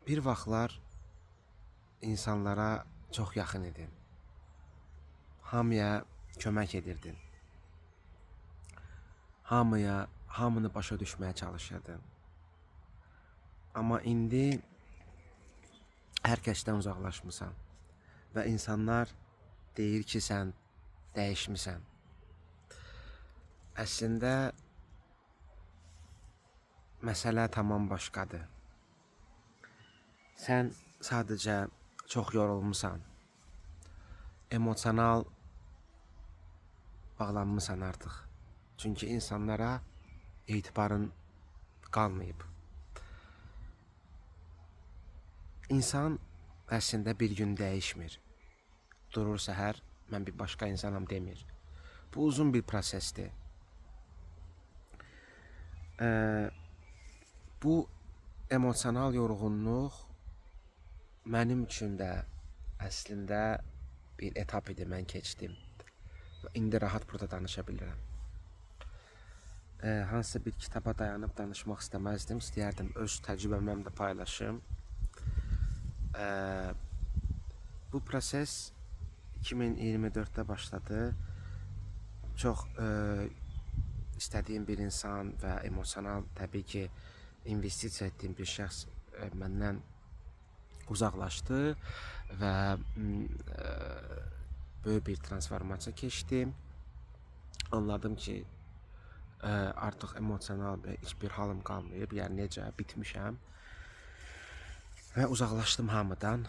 Bir vaxtlar insanlara çox yaxın idin. Hamıya kömək edirdin. Hamını başa düşməyə çalışırdın. Amma indi hər kəsdən uzaqlaşmısan və insanlar deyir ki, sən dəyişmisən. Əslində məsələ tamam başqadır. Sən sadəcə çox yorulmusan. Emosional bağlanmısan artıq. Çünki insanlara etibarın qalmayıb. İnsan əslində bir gün dəyişmir. Durur səhər, mən bir başqa insanam demir. Bu uzun bir prosesdir. Bu emosional yorğunluq mənim üçün də əslində bir etap idi, mən keçdim. İndi rahat burada danışa bilirəm. Hansısa bir kitaba dayanıb danışmaq istəməzdim. İstəyərdim öz təcrübəmlə də paylaşım. Bu proses 2024'te başladı. Çox istədiyim bir insan və emosional təbii ki investisiya etdiyim bir şəxs məndən uzaqlaşdı və böyük bir transformasiya keçdim. Anladım ki artıq emosional heç bir halım qalmayıb, yəni necə bitmişəm və uzaqlaşdım hamıdan.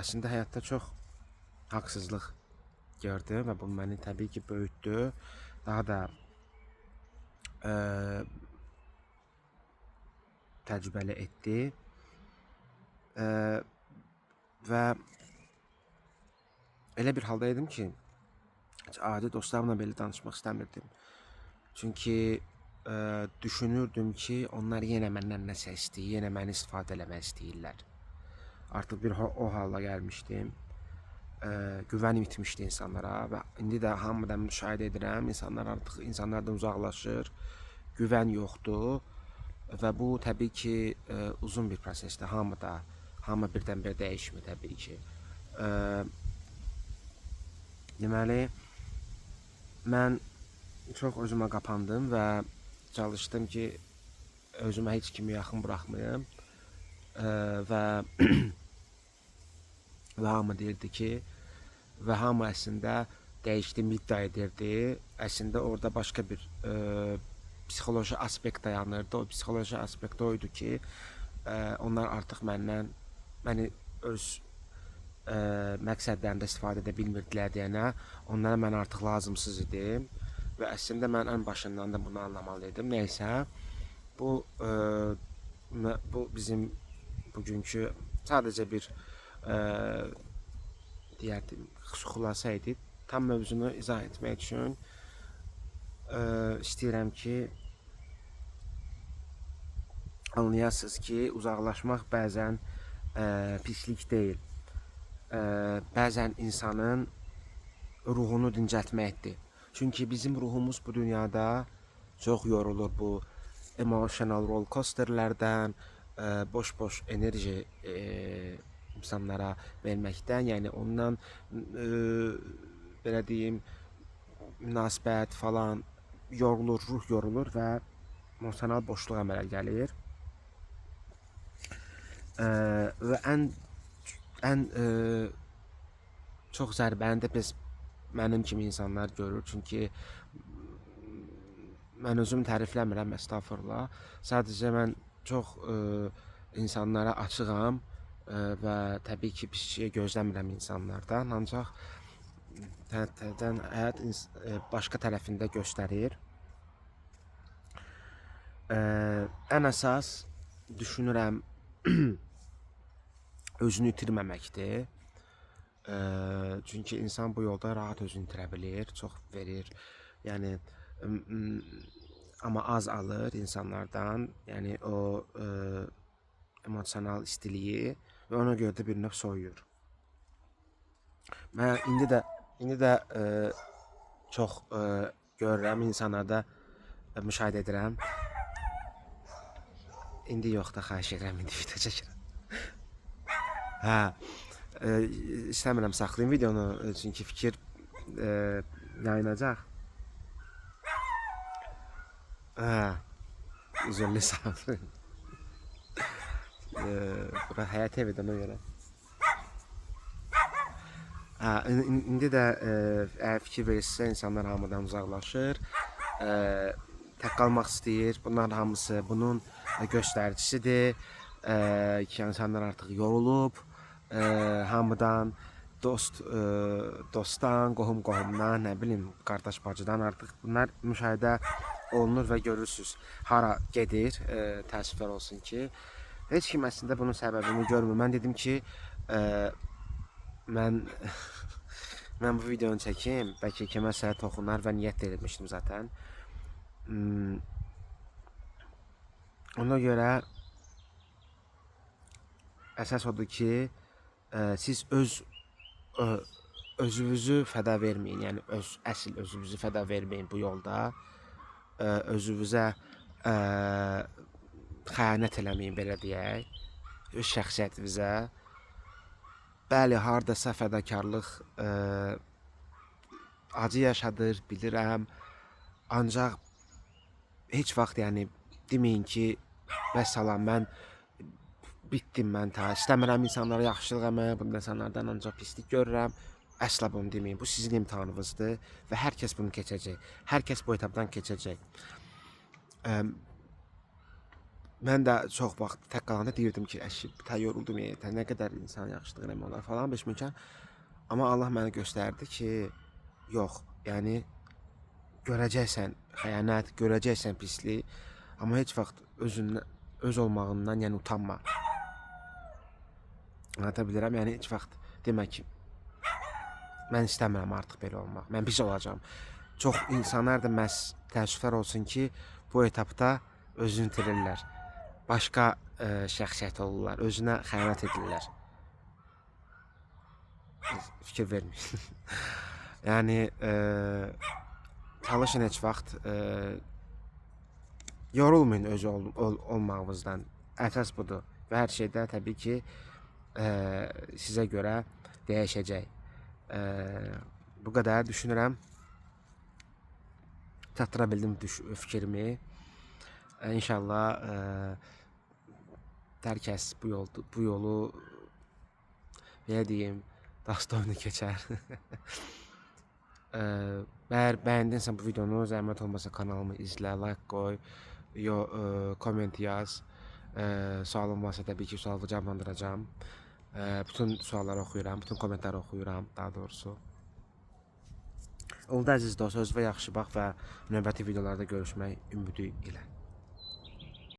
Əslində həyatda çox haqsızlıq gördüm və bu məni təbii ki böyütdü. Daha da təcrübəli etdi və elə bir haldaydım ki adi dostlarımla belə danışmaq istəmirdim. Çünki düşünürdüm ki onlar yenə məndən nəsə istəyir, yenə məni istifadə eləmək istəyirlər. Artıq bir o hala gəlmişdim. Güvən itmişdi insanlara və indi də hamıdan müşahidə edirəm. İnsanlar artıq insanlardan uzaqlaşır, güvən yoxdur və bu təbii ki uzun bir prosesdir. Hamı birdən-birə dəyişmir təbii ki. Deməli, mən çox özümə qapandım və çalışdım ki özümə heç kimi yaxın buraxmayım və hamı deyirdi ki və hamı əslində dəyişdiyimi iddia edirdi. Əslində orada başqa bir psixoloji aspekt dayanırdı. O psixoloji aspekt o idi ki onlar artıq məni öz məqsədlərində istifadə edə bilmirdilər deyənə onlara mən artıq lazımsız idim. Və əslində mən ən başından da bunu anlamalıydım. Neysə, bu bizim bugünkü sadəcə bir deyərdim xülasə idi. Tam mövzunu izah etmək üçün istəyirəm ki anlayasınız ki uzaqlaşmaq bəzən pislik deyil. Bəzən insanın ruhunu dincəltməkdir. Çünki bizim ruhumuz bu dünyada çox yorulur bu emotional roller coasterlərdən, boş-boş enerji insanlara verməkdən, yəni ondan belə deyim, münasibət falan yorulur, ruh yorulur və emosional boşluq əmələ gəlir. Və ən çox zərbəni də biz mənim kimi insanlar görür. Çünki mən özüm tərifləmirəm, estağfurullah. Sadəcə mən çox insanlara açığam və təbii ki bir şey gözləmirəm insanlardan. Ancaq həyat başqa tərəfində göstərir. Ən əsas düşünürəm özünü itirməməkdir. Çünki insan bu yolda rahat özünü itirə bilir, çox verir. Yəni amma az alır insanlardan. Yəni o emosional istiliyi və ona görə də bir növ soyuyur. Mən indi də çox görürəm, insanlarda müşahidə edirəm. İndi yox da xahiş edirəm, indi video çəkirəm. Hə, istəmirəm saxlayım videonu, çünki fikir yayınacaq. Hə, üzürlü saxlayın. Bura həyat evidir ona görə. Hə, indi də əgər fikir verirsinizsə, insanlar hamıdan uzaqlaşır, tək qalmaq istəyir. Bunların hamısı bunun göstəricisidir. Ki insanlar artıq yorulub, hamıdan, dostdan, qohum-qohumdan, nə bilim, qardaş-bacıdan artıq bunlar müşahidə olunur və görürsüz. Hara gedir, təəssüflər olsun ki, heç kim əslində bunun səbəbini görmür. Mən dedim ki, mən mən bu videonu çəkim, bəlkə kiməsə toxunar və niyyət də etmişdim zaten. Ona görə əsas odur ki, siz özünüzü fəda verməyin. Yəni əsl özünüzü fəda verməyin bu yolda. Özünüzə xəyanət eləməyin, belə deyək. Öz şəxsiyyətinizə. Bəli, hardasa fədakarlıq acı yaşadır, bilirəm. Ancaq heç vaxt yəni deməyin ki, vəssalam, mən bitdim, mən ta istəmirəm insanlara yaxşılıq eləməyə, bu insanlardan ancaq pislik görürəm. Əsla bunu deməyin. Bu sizin imtahanınızdır və hər kəs bunu keçəcək. Hər kəs bu etapdan keçəcək. Mən də çox vaxt tək qalanda deyirdim ki, tə yoruldum, nə qədər insan yaxşılıq eləmək olar falan, beşməkən. Amma Allah mənə göstərdi ki, yox, yəni görəcəksən xəyanət, görəcəksən pislik, amma heç vaxt öz olmağından yəni utanma. Anlata bilirəm, yəni heç vaxt demə ki, mən istəmirəm artıq belə olmaq, mən pis olacağım. Çox insanlar da məhz təəssüflər olsun ki, bu etapda özünü itirirlər. Başqa şəxsiyyət olurlar, özünə xəyanət edirlər. Fikir verməyin. Yəni çalışın heç vaxt yorulmayın öz olmağınızdan. Əsas budur. Və hər şeydə təbii ki, sizə görə dəyişəcək. Bu qədər düşünürəm. Çatdıra bildim fikrimi. İnşallah hər kəs bu yolu belə deyim, dastoyunu keçər. Əgər bəyəndinsə bu videonu, zəhmət olmasa kanalımı izlə, like qoy, komment yaz. Sualım varsa təbii ki, sualı cavablandıracağım. Bütün sualları oxuyuram, bütün kommentləri oxuyuram, daha doğrusu. Oldu əziz dost, özünüzə yaxşı bax və növbəti videolarda görüşmək ümidi ilə.